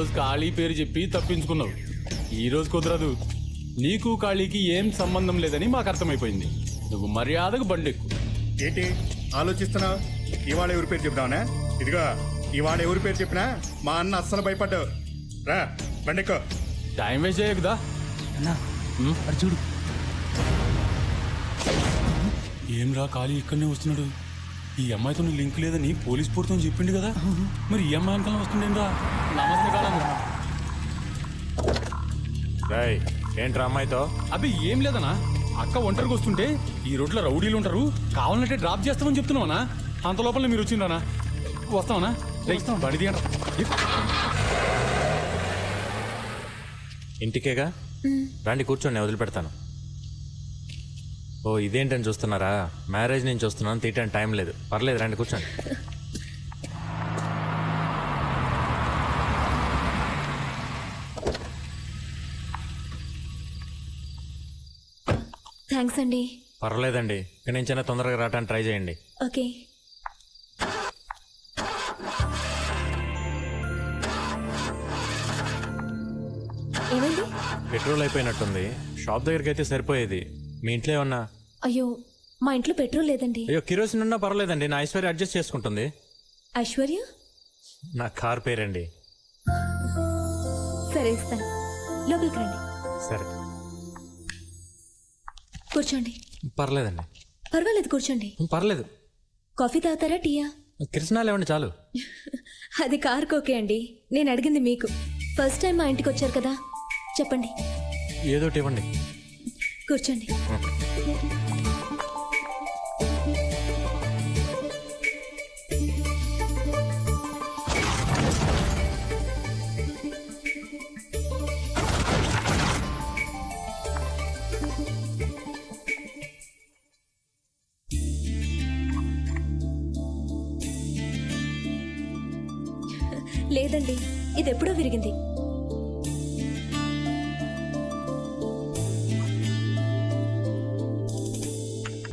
రోజు ఖాళీ పేరు చెప్పి తప్పించుకున్నావు. ఈ రోజు కుదరదు. నీకు ఖాళీకి ఏం సంబంధం లేదని మాకు అర్థమైపోయింది. నువ్వు మర్యాదకు బండెక్కు. ఏంటి ఆలోచిస్తున్నావు? ఇవాళ ఎవరి పేరు చెప్తావునా? ఇదిగో ఇవాళ ఎవరి పేరు చెప్పినా మా అన్న అస్సలు భయపడ్డావు. రా బండెక్కో. టైం వేస్ట్ చేయకుదా అన్నా అటు చూడు. ఏం రా ఖాళీ ఇక్కడనే వస్తున్నాడు. ఈ అమ్మాయితో లింక్ లేదని పోలీస్ పూర్తో చెప్పిండు కదా. మరి ఈ అమ్మాయి అంకల్ని వస్తుండేంరా. నమస్తే కాలం. ఏంట్రా అమ్మాయితో? అబ్బి ఏం లేదనా, అక్క ఒంటరికి వస్తుంటే ఈ రోడ్లో రౌడీలు ఉంటారు, కావాలంటే డ్రాప్ చేస్తామని చెప్తున్నావనా. అంత లోపల మీరు వచ్చిందనా. వస్తామనా? బండి తీయండి. ఇంటికేగా రండి, కూర్చోండి, వదిలిపెడతాను. ఓ ఇదేంటని చూస్తున్నారా? మ్యారేజ్ నుంచి వస్తున్నాను, తీయటానికి టైం లేదు. పర్లేదు రండి కూర్చోండి. థ్యాంక్స్ అండి. పర్లేదండి, ఇక్కడి నుంచైనా తొందరగా రావడానికి ట్రై చేయండి. ఓకే. ఏమైంది? పెట్రోల్ అయిపోయినట్టుంది. షాప్ దగ్గరికి అయితే సరిపోయేది. మీ ఇంట్లో ఏమన్నా? అయ్యో మా ఇంట్లో పెట్రోల్ లేదండి. అయ్యో కిరోసిన్ ఉన్నా పర్లేదండి, నా ఐశ్వర్య అడ్జస్ట్ చేసుకుంటుంది. ఐశ్వర్య? నా కార్ పేరండి. సరే ఇస్తాను, లోపలికి రండి. సరే కూర్చోండి. పర్లేదండి. పర్వాలేదు కూర్చోండి. పర్లేదు. కాఫీ తాగుతారా, టీయా? కిరసనాలు ఇవ్వండి చాలు. అది కార్కి ఓకే అండి, నేను అడిగింది మీకు. ఫస్ట్ టైం మా ఇంటికి వచ్చారు కదా, చెప్పండి. ఏదోటి ఇవ్వండి. కూర్చోండి. లేదండి, ఇది ఎప్పుడో విరిగింది.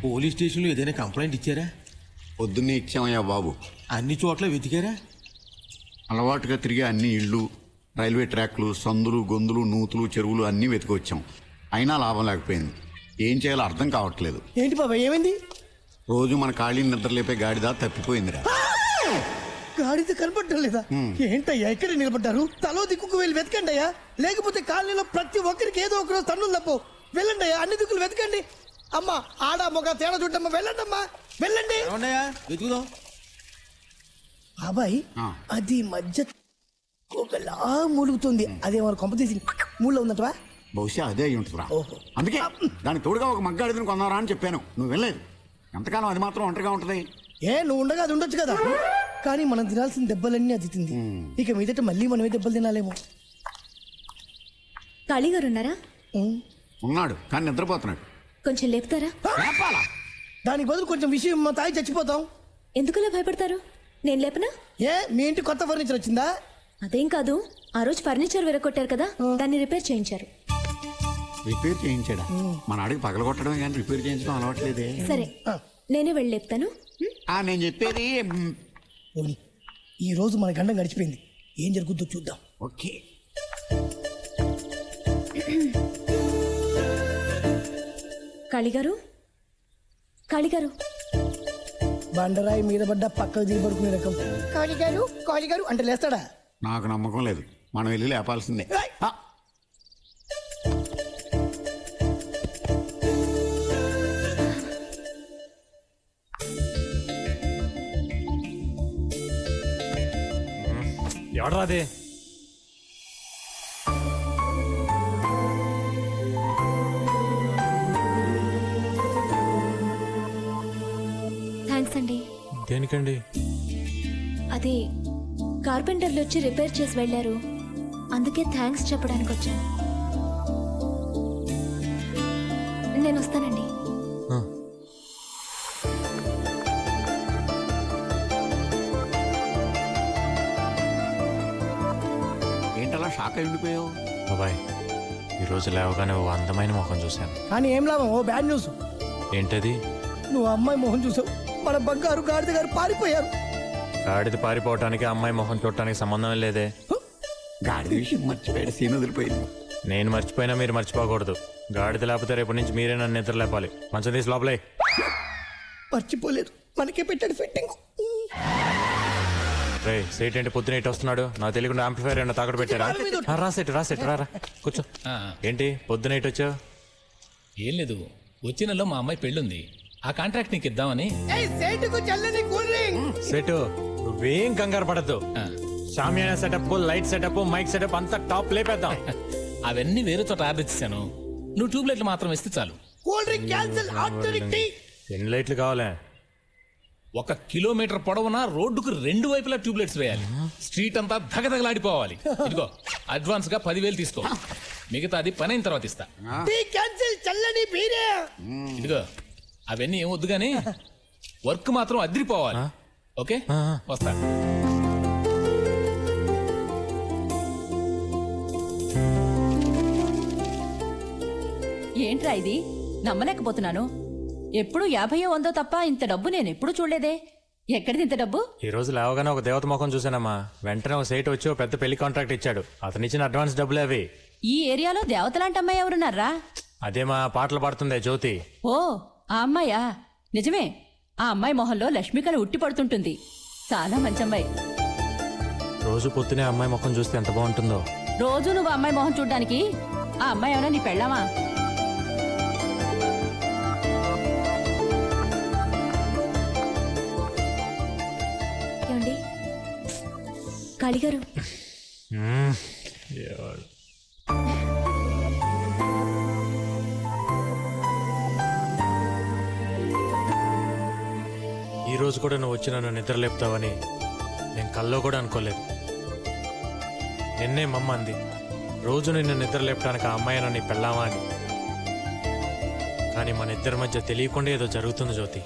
పోలీస్ స్టేషన్లో ఏదైనా కంప్లైంట్ ఇచ్చారా? పొద్దున్నే ఇచ్చామయ్యా బాబు. అన్ని చోట్ల వెతికారా? అలవాటుగా తిరిగే అన్ని ఇళ్ళు, రైల్వే ట్రాక్లు, సందులు, గొంతులు, నూతులు, చెరువులు అన్నీ వెతికొచ్చాం. అయినా లాభం లేకపోయింది. ఏం చేయాలో అర్థం కావట్లేదు. ఏంటి బాబా ఏమైంది? రోజు మన ఖాళీని నిద్రలేపే గాడిద తప్పిపోయిందిరా. గాడిద కనపడటం లేదా? ఏంటయ్యా ఇక్కడ నిలబడ్డారు? తలో దిక్కుకు వెళ్ళి వెతకండి అయ్యా, లేకపోతే కాలనీలో ప్రతి ఒక్కరికి ఏదో ఒక రోజు తన్నులు తప్పు. వెళ్ళండి అయ్యా, అన్ని దిక్కులు వెతకండి. అమ్మా ఆడ మొగ తేడా చూడమ్మా, వెళ్ళండి అమ్మా వెళ్ళండి. వెతుకుదాం. బాబాయ్ అది మధ్య ఒకలా మూలుగుతుంది, అదేమో కొంప తీసి మూడులో ఉందటవా? బహుశా అదే అయి ఉంటుందిరా. అందుకే దానికి తోడుగా ఒక మగ్గాడిదని కొందారా అని చెప్పాను. నువ్వు వెళ్ళలేదు. ఎంతకాలం అది మాత్రం ఒంటరిగా ఉంటది? నువ్వు ఉండగా అది ఉండొచ్చు కదా. కానీ మనం తినాల్సిన దెబ్బలన్నీ అది తింది. ఇక మీదట మళ్ళీ మనమే దెబ్బలు తినాలేమో. కాళీ గారు ఉన్నారా? ఉన్నాడు, కానీ నిద్రపోతున్నాడు. కొంచెం లేపుతారా? దానికి బదులు కొంచెం విషయం మా తాయి చచ్చిపోతాం. ఎందుకలా భయపడతారు? నేను లేపనా? మీ ఇంటి కొత్త ఫర్నిచర్ వచ్చిందా? అదేం కాదు, ఆ రోజు ఫర్నిచర్ విరగొట్టారు కదా, దాన్ని రిపేర్ చేయించారు. రిపేర్ చేయించాడా? మన అడిగి పగలగొట్టడమే కానీ రిపేర్ చేయించడం అలవాట్లేదే. సరే నేనే వెళ్ళి లేపుతాను. నేను చెప్పేది ఈ రోజు మన గండం గడిచిపోయింది, ఏం జరుగుద్దో చూద్దాం. ఓకే. కాళీగారు, కాళీగారు. బండరాయి మీద పడ్డ పక్కకు దిగి పడుకునే రకం. కాళీగారు కాళీగారు అంటే లేస్తాడా? నాకు నమ్మకం లేదు, మనం వెళ్ళి లేపాల్సిందే. ఎవడరా అదే? థ్యాంక్స్ అండి. దేనికండి? అది కార్పెంటర్లు వచ్చి రిపేర్ చేసి వెళ్ళారు, అందుకే థ్యాంక్స్ చెప్పడానికి వచ్చాను. నేను వస్తానండి. ఏంటలా షాక్ అయి ఉండిపోయావు? బాబాయ్, ఈరోజు లేవగానే ఓ అందమైన మొహం చూశాను. కానీ ఏం లాభం, ఓ బ్యాడ్ న్యూస్. ఏంటది? నువ్వు అమ్మాయి మొహం చూసావు, మన బంగారు గాడిద గారు పారిపోయారు. గాడిద పారిపోవటానికి అమ్మాయి మొహం చూడటానికి సంబంధం లేదే. గాడిద విషయం మర్చిపోయాడు, సీన్ వదిలిపోయింది. నేను మర్చిపోయినా మీరు మర్చిపోకూడదు. గాడిద లేకపోతే రేపటి నుంచి మీరే నన్ను నిద్ర లేపాలి. మంచం తీసి లోపలే. మర్చిపోలేదు, మనకే పెట్టాడు ఫిట్టింగ్. రే సేట్ ఏంటి పొద్దున ఇటు వస్తున్నాడు? నాకు తెలియకుండా ఆంప్లిఫైర్ ఏమన్నా తాకట్టు పెట్టారా? రాసేట్ రా కూర్చో. ఏంటి పొద్దున ఇటు వచ్చావు? ఏం లేదు, వచ్చే నెలలో మా అమ్మాయి పెళ్ళుంది, ఆ కాంట్రాక్ట్ నీకు ఇద్దామని. సేటుకు చల్లని కూల్ డ్రింక్. సెటు నువ్వేం కంగారు పడద్దు. Shamiana setup, light setup, mike setup అంతా టాప్ లేపేద్దాం. అవన్నీ వేరే చోట ఆర్డర్ ఇచ్చాను, నువ్వు ట్యూబ్లైట్లు మాత్రం ఇస్తే చాలు. Cool drink cancel, order tea. ఎన్ని లైట్లు కావాలా? 1 కిలోమీటర్ పొడవునా రోడ్డుకు 2 వైపులా ట్యూబ్లైట్స్ వేయాలి. స్ట్రీట్ అంతా ధగధగలాడిపోవాలి. ఇదిగో అడ్వాన్స్ గా 10,000 తీసుకో, మిగతా అది పని అయిన తర్వాత ఇస్తా. టీ క్యాన్సిల్, చల్లని బీరే. ఇదిగో అవన్నీ ఏం వద్దు గానీ వర్క్ మాత్రం అదిరిపోవాలి. ఓకే, వస్తా. ఏంట్రా ఇది? నమ్మలేకపోతున్నాను. ఎప్పుడు 50 100 తప్ప ఇంత డబ్బు నేను ఎప్పుడు చూడలేదే. ఎక్కడిది ఇంత డబ్బు? ఈ రోజు లేవగానే ఒక దేవత ముఖం చూసానమ్మా. వెంటనే ఒక సేట్ వచ్చి ఒక పెద్ద పెళ్లి కాంట్రాక్ట్ ఇచ్చాడు. అతను ఇచ్చిన అడ్వాన్స్ డబ్బులే అవి. ఈ ఏరియాలో దేవతలాంటి అమ్మాయి ఎవరున్నారా? అదేమా పాటలు పాడుతుందే జ్యోతి. ఓ ఆ అమ్మాయా? నిజమే, ఆ అమ్మాయి మొహంలో లక్ష్మికళ ఉట్టి పడుతుంటుంది. చాలా మంచి అమ్మాయి. రోజు పొద్దునే అమ్మాయి ముఖం చూస్తే ఎంత బాగుంటుందో. రోజు నువ్వు ఆ అమ్మాయి మొహం చూడ్డానికి ఆ అమ్మాయి ఏమైనా నీ పెళ్ళామా? ఏమండి కాళీగారు, ఈ రోజు కూడా నువ్వు వచ్చి నన్ను నిద్ర లేపుతావని నేను కల్లో కూడా అనుకోలేదు. నిన్నే మమ్మ అంది, రోజు నిన్ను నిద్ర లేపడానికి ఆ అమ్మాయి నన్ను పెళ్ళామా అని. కానీ మన ఇద్దరి మధ్య తెలియకుండా ఏదో జరుగుతుంది జ్యోతి.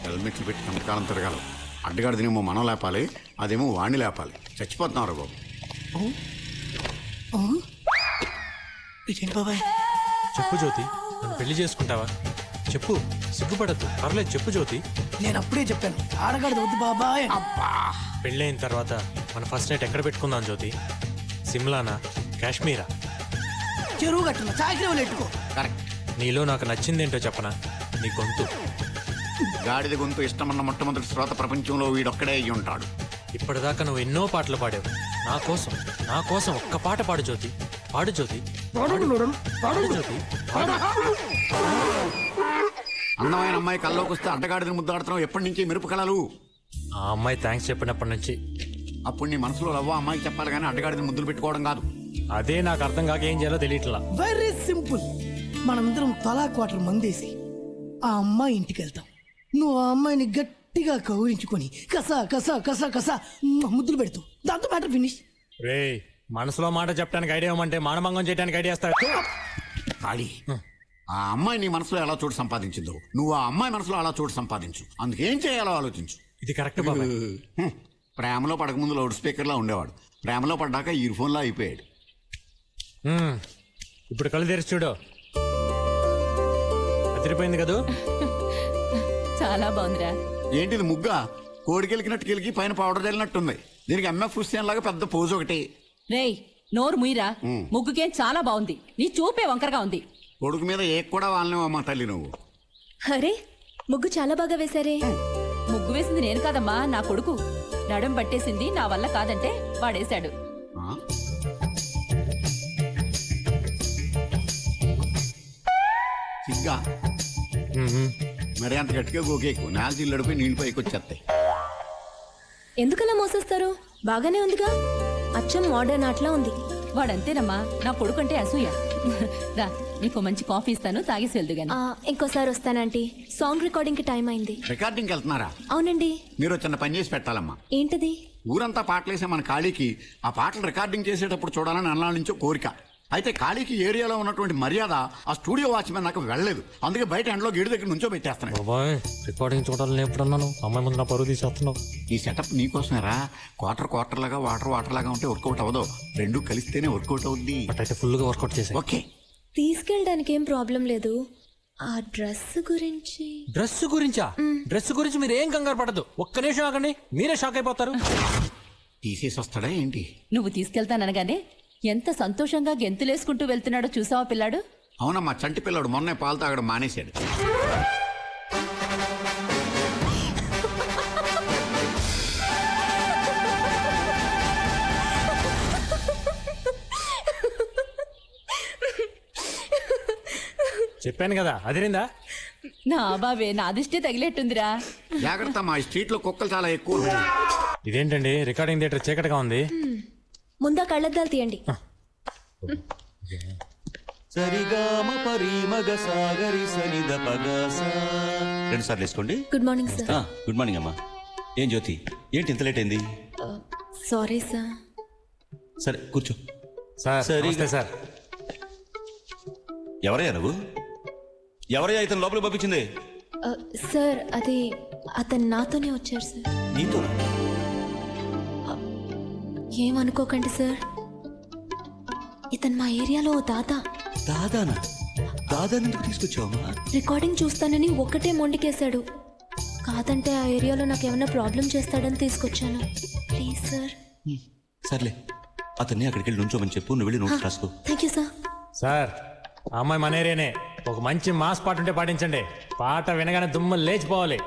హెల్మెట్లు పెట్టి కంటకాలం తిరగాలి. అడ్డగాడిదేమో మనం లేపాలి, అదేమో వాణ్ణి లేపాలి. చచ్చిపోతున్నాం రా బాబు. ఇదేంటి బాబాయ్? చెప్పు జ్యోతి, నన్ను పెళ్లి చేసుకుంటావా? చెప్పు, సిగ్గుపడద్దు, పర్లేదు చెప్పు జ్యోతి. నేను అప్పుడే చెప్పాను, ఆడగాడు వద్దు బాబాయ్. పెళ్ళైన తర్వాత మన ఫస్ట్ నైట్ ఎక్కడ పెట్టుకుందాం జ్యోతి? సిమ్లానా, కాశ్మీరా? చెరువు కట్టున్నా, చాకరీ ఎట్టుకో. కరెక్ట్. నీలో నాకు నచ్చిందేంటో చెప్పనా? నీ గొంతు. గాడిద గొంతు ఇష్టమన్న మొట్టమొదటి శ్రోత ప్రపంచంలో వీడొక్కడే అయ్యి ఉంటాడు. ఇప్పటిదాకా నువ్వు ఎన్నో పాటలు పాడావు. నా కోసం ఒక్క పాట పాడు జ్యోతి. పాడు జ్యోతి, పాడు జ్యోతి, పాడు. అందమైన అమ్మాయి కల్లోకి వస్తే అడ్డగాడిని ముద్దాడుతున్నావు. ఎప్పటి నుంచి మెరుపు కళలు? ఆ అమ్మాయి థ్యాంక్స్ చెప్పినప్పటి నుంచి. అప్పుడు నీ మనసులో లవ్వ అమ్మాయికి చెప్పాలి కానీ అడ్డగాడిని ముద్దులు పెట్టుకోవడం కాదు. అదే నాకు అర్థం కాక ఏం చేయాలో తెలియట్లా. Very simple. మనందరం తలా క్వార్టర్ మందేసి ఆ అమ్మాయి ఇంటికి వెళ్తాం. నువ్వు ఆ అమ్మాయిని గట్టిగా కౌరించుకొని కసా కసా కసా కసా ముద్దులు పెడతావు. దాంతో మ్యాటర్ ఫినిష్. రే, మనసులో మాట చెప్పడానికి ఐడియా ఇవ్వమంటే మానభంగం చేయడానికి ఐడియా ఇస్తావు. ఖాళీ. ఆ అమ్మాయి నీ మనసులో ఎలా చోటు సంపాదించిందో నువ్వు ఆ అమ్మాయి మనసులో అలా చోటు సంపాదించు. అందుకేం చేయాలో ఆలోచించు. ఇది కరెక్ట్ బాబా. ప్రేమలో పడకముందు లౌడ్ స్పీకర్లా ఉండేవాడు, ప్రేమలో పడ్డాక ఇయర్ ఫోన్లా అయిపోయాడు. ఇప్పుడు కళ్ళు తెరిచి చూడు. అదిరిపోయింది కదూ? చాలా బాగుందిరా. ఏంటిది ముగ్గా? కోడికెలికినట్టు కెలికి పైన పౌడర్ చల్లినట్టుంది. దీనికి ఎంఎఫ్ హుస్సేన్ లాగా పెద్ద పోజు ఒకటి. రేయ్ నోరు ముయిరా. ముగ్గుకేం చాలా బాగుంది, నీ చూపే వంకరగా ఉంది. కొడుకు మీద ఏ కూడా వాళ్ళనేవో అమ్మా తల్లి నువ్వు. అరే ముగ్గు చాలా బాగా వేశారే. ముగ్గు వేసింది నేను కాదమ్మా, నా కొడుకు. నడుం పట్టేసింది నా వల్ల కాదంటే వాడేశాడు. ఆ? సిగ్గా మరి అంత గట్టిగా గోకేకు. నేల చిల్లడిపోయి నీళ్ళు పైకి వచ్చేస్తాయి. ఎందుకలా మోసేస్తారు? బాగానే ఉందిగా, అచ్చం మోడర్న్ ఆటలా ఉంది. వాడంతేనమ్మా, నా కొడుకంటే అసూయ. రా, నీకు మంచి కాఫీ ఇస్తాను, తాగేసి వెళ్దు గాని. ఇంకోసారి వస్తానంటీ. సాంగ్ రికార్డింగ్ కి టైం అయింది. రికార్డింగ్కి వెళ్తున్నారా? అవునండి. మీరు చిన్న పని చేసి పెట్టాలమ్మా. ఏంటది? ఊరంతా పాటలేసే మన ఖాళీకి ఆ పాటలు రికార్డింగ్ చేసేటప్పుడు చూడాలని అన్నాళ్ళ నుంచో కోరిక. అయితే ఖాళీకి ఏరియాలో ఉన్నటువంటి మర్యాద ఆ స్టూడియో వాచ్మెన్ నాకు వెళ్ళలేదు. అందుకే బయట ఎండలో గేడు దగ్గర నుంచో పెట్టేస్తున్నాను. బాబాయ్, రికార్డింగ్ చూడాలని ఎప్పుడన్నాను? అమ్మాయి ముందు నా పరువు తీసేస్తున్నావు. ఈ సెటప్ నీకోసమేరా. క్వార్టర్ లాగా వాటర్ లాగా ఉంటే వర్కౌట్ అవ్వదు. రెండు కలిస్తేనే వర్కౌట్ అవుద్ది. అయితే ఫుల్గా వర్కౌట్ చేసే. ఓకే, తీసుకెళ్ళడానికి ఏం ప్రాబ్లం లేదు. ఆ డ్రెస్ గురించి. డ్రెస్ గురించా? డ్రెస్ గురించి మీరు ఏం కంగారు పడదు. ఒక్క నిమిషం ఆగండి, మీరే షాక్ అయిపోతారు. తీసేసి వస్తాడా ఏంటి? నువ్వు తీసుకెళ్తాననగానే ఎంత సంతోషంగా గెంతులేసుకుంటూ వెళ్తున్నాడో చూసావా పిల్లాడు? అవునమ్మా, చంటి పిల్లడు మొన్నే పాలు తాగడం మానేశాడు. చెప్పాను కదా అదిరిందా? నా బాబే నా దృష్టి తగిలేట్టుందిరా. జాగ్రత్త, మా స్ట్రీట్ లో కుక్కలు చాలా ఎక్కువ ఉన్నాయి. ఇదేంటండి రికార్డింగ్ థియేటర్ చీకటిగా ఉంది. ముందా కళ్ళద్దాలు తీయండి. సరిగామ పరిమగ సాగరి సనిద పగస. 2 సార్లు వేసుకోండి. Good morning sir. Good morning అమ్మా. ఏం జ్యోతి, ఏంటి ఇంత లేట్ అయింది? Sorry sir. సరే కూర్చో. సార్ సరే. నమస్తే సార్. ఎవరయ్యా నువ్వు? ఎవరయ్యా ఇతను లోపలికి పంపించింది? సార్ అది అతను నాతోనే వచ్చారు సార్. నీతో? ఏమనుకోకండి సార్, ఇతను మా ఏరియాలో ఓ దాదా. దాదానా? దాదాని ఎందుకు తీసుకొచ్చావమ్మా? రికార్డింగ్ చూస్తానని ఒక్కటే మొండికేశాడు. కాదంటే ఆ ఏరియాలో నాకు ఏమైనా ప్రాబ్లం చేస్తాడని తీసుకొచ్చాను. Please sir. సర్లే, అతన్ని అక్కడికి వెళ్ళి నుంచోమని చెప్పు. నువ్వు వెళ్ళి నోట్స్ రాసుకో. Thank you sir. సార్ ఆ అమ్మాయి మన ఏరియానే. ఒక మంచి మాస్ పాట ఉంటే పాటించండి. పాట వినగానే దుమ్ము లేచిపోవాలి.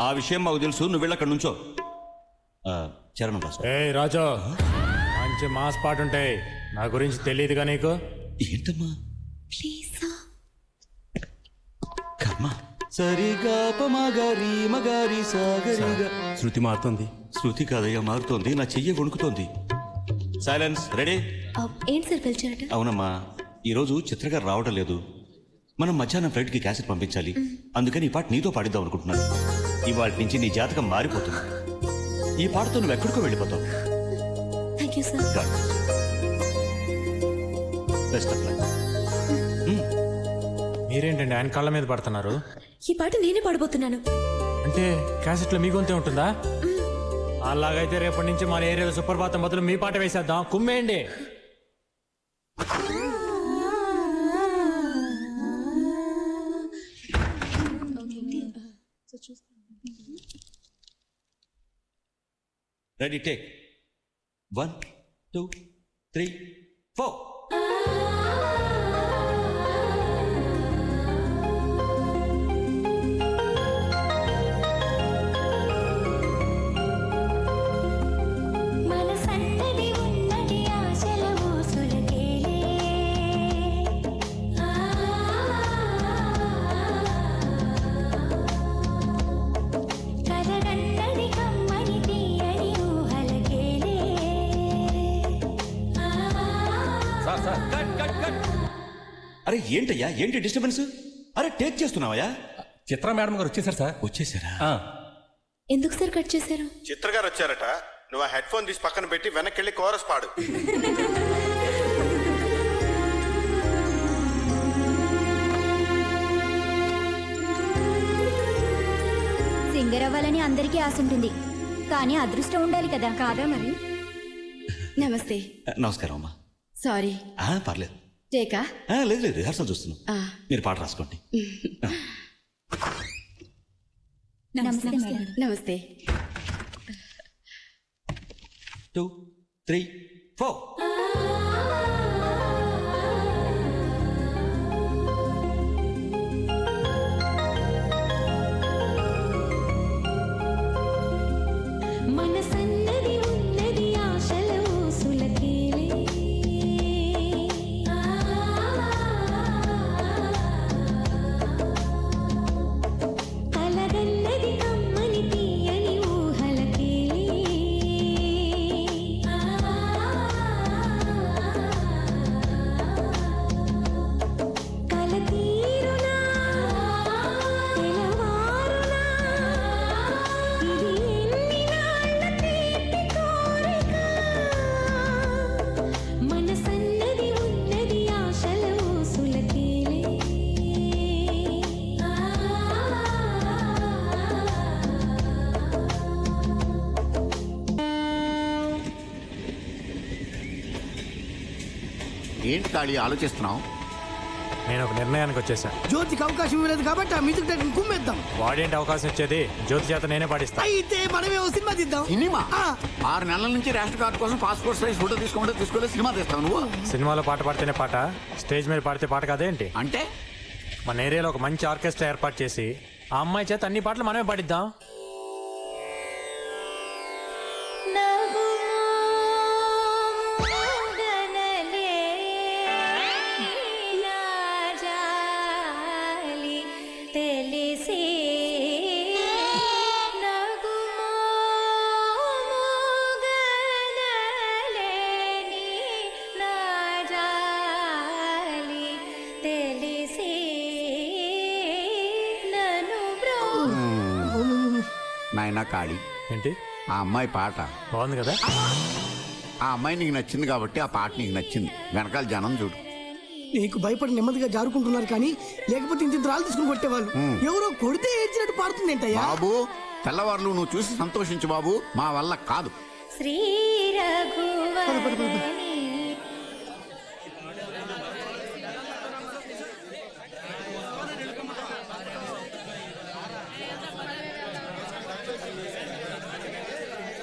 ఆ విషయం మాకు తెలుసు. నువ్వు వెళ్ళి అక్కడ నుంచో. చరణం రాసుకో. ఏ రాజు, మంచి మాస్ పాట ఉంటాయి. నా గురించి తెలియదుగా నీకు? ఏంటమ్మా? Please sir. కర్మ. సరిగా పమగరి మగరి సాగరిగా. శృతి మారుతుంది. శృతి కాదయ్యా, మారుతోంది. నా చెయ్యి వణుకుతోంది. సైలెన్స్. రెడీ? ఏంటి సార్ పిలిచారట? అవునమ్మా, ఈరోజు చిత్రగారు రావడం లేదు. మనం మధ్యాహ్నం ఫ్లైట్కి క్యాసెట్ పంపించాలి. అందుకని ఈ పాట నీతో పాడిద్దాం అనుకుంటున్నాను. ఇవాళ నుంచి నీ జాతకం మారిపోతుంది. ఈ పాటతో నువ్వు ఎక్కడికో వెళ్ళిపోతావు. Thank you sir. Best of luck. మీరేంటండి ఆయన కళ్ళ మీద పడుతున్నారు? ఈ పాట నేనే పాడబోతున్నాను. అంటే క్యాసెట్లో మీ గొంతే ఉంటుందా? అలాగైతే రేపటి నుంచి మన ఏరియాలో సుప్రభాతం బదులు మీ పాట వేసేద్దాం. కుమ్మేయండి. Ready, take 1 2 3 4. అరే ఏంటయ్యా, ఏంటి డిస్టర్బెన్స్? అరే టేక్ చేస్తున్నావయ్యా? చిత్ర మేడం గారు వచ్చేసారు సార్. వచ్చేసారా? ఎందుకు సార్ కట్ చేశారు? చిత్ర గారు వచ్చారట. నువ్వు ఆ హెడ్ ఫోన్ తీసి పక్కన పెట్టి వెనక్కి వెళ్ళి కోరస్ పాడు. సింగర్ అవ్వాలని అందరికీ ఆశ ఉంటుంది, కానీ అదృష్టం ఉండాలి కదా. కాదా మరి? నమస్తే. నమస్కారం అమ్మా. సారీ. పర్లేదు. టేకా? లేదు లేదు, రిహార్సల్ చూస్తున్నాం. మీరు పాట రాసుకోండి. నమస్తే. 2 3 4. ఏంటి ఖాళీ ఆలోచిస్తున్నావు? నేను ఒక నిర్ణయానికి వచ్చేసా. జ్యోతికి అవకాశం ఇవ్వలేదు కాబట్టి ఆ మ్యూజిక్ డైరెక్టర్ కుమ్మేద్దాం. వాడేంటి అవకాశం ఇచ్చేది? జ్యోతి చేత నేనే పాడిస్తా. అయితే మనమే ఓ సినిమా తీద్దాం. సినిమా ఆ. 6 నెలల నుంచి రేషన్ కార్డు కోసం పాస్పోర్ట్ సైజ్ ఫోటో తీసుకోలేదు సినిమా తీస్తావు నువ్వు సినిమాలో పాట పాడితేనే పాట, స్టేజ్ మీద పాడితే పాట కాదేంటి? అంటే మన ఏరియాలో ఒక మంచి ఆర్కెస్ట్రా ఏర్పాటు చేసి ఆ అమ్మాయి చేత అన్ని పాటలు మనమే పాడిద్దాం. నాయనా కాళీ, ఏంటి ఆ అమ్మాయి పాట బాగుంది కదా? ఆ అమ్మాయి నీకు నచ్చింది కాబట్టి ఆ పాట నీకు నచ్చింది. వెనకాల జనం చూడు. నీకు భయపడి నెమ్మదిగా జారుకుంటున్నారు కానీ లేకపోతే ఇంత రాళ్ళు తీసుకుని కొట్టేవాళ్ళు. ఎవరో కొడితే ఏడ్చినట్టు పాడుతుంది ఏంటయ్యా? బాబు తెల్లవారులు నువ్వు చూసి సంతోషించు బాబు, మా వల్ల కాదు. శ్రీ రఘువర